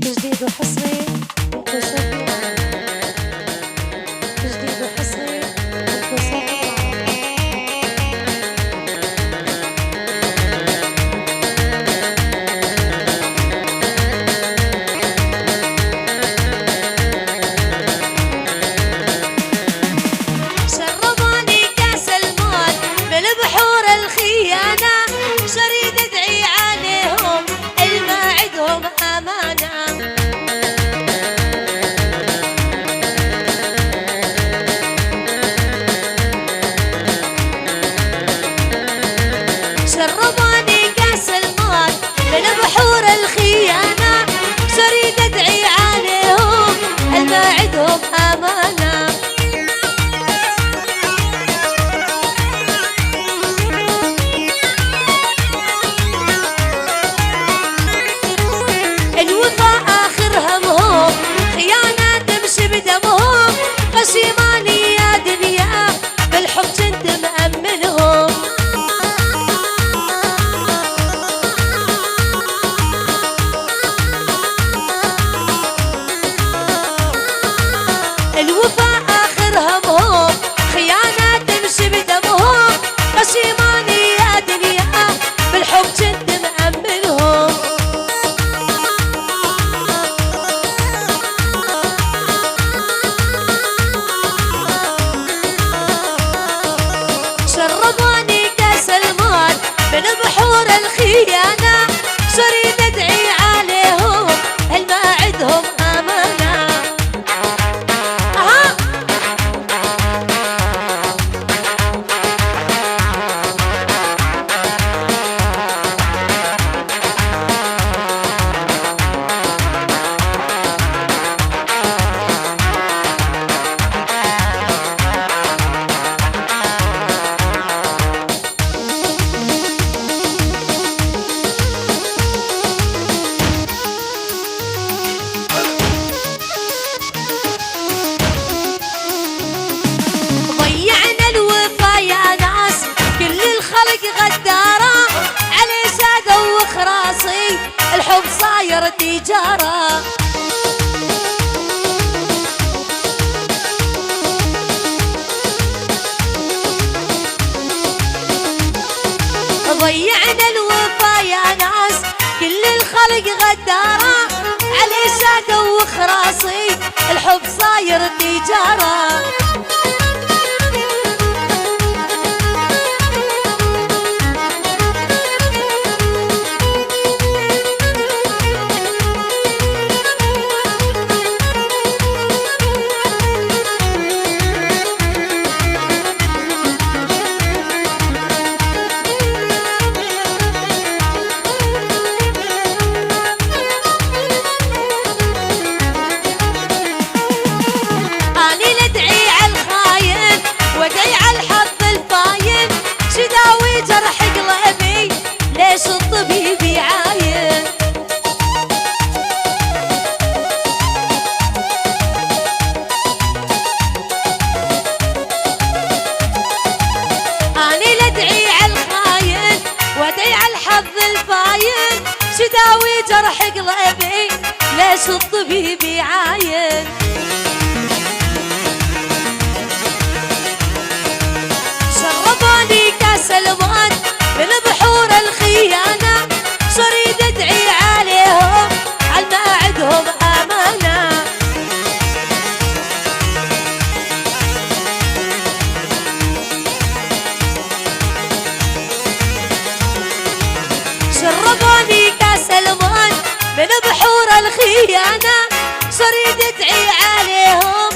جديد وحصري انكو صافي جديد وحصري انكو صافي شربوني كاس الموت بالبحور الخيانة شريد ادعي عليهم الماعدهم امانة شربوني كاس الموت بالبحور الخيانة شريد ادعي عليهم الماعدهم امانة الوفاء آخر همهم خيانة تمشي بدمهم غشيماني يا دنيا بالحب كنت مأمنهم الوفاء آخر همهم خيانة تمشي بدمهم غشيماني يا دنيا بالحب كنت مأمنهم شربوني كاس الموت من بحور الخيانة شريد ادعي عليهم الماعدهم امانة ضيعنا الوفا يا ناس كل الخلق غدارة علي سادة وخراصي الحب صاير تجارة ضيعنا الوفا يا ناس كل الخلق غدارة علي سادة وخراصي الحب صاير تجارة اني ندعي على الخاين وادعي على الحظ الفاين شداوي جرح قلبي ليش الطبيب يعاين اني ندعي على الخاين وادعي على الحظ الفاين شداوي جرح قلبي ليش الطبيب يعاين شربوني كاس الموت بالبحور الخيانة شريد ادعي عليهم عالماعدهم امانة شربوني كاس الموت من بحور الخيانة شريد ادعي عليهم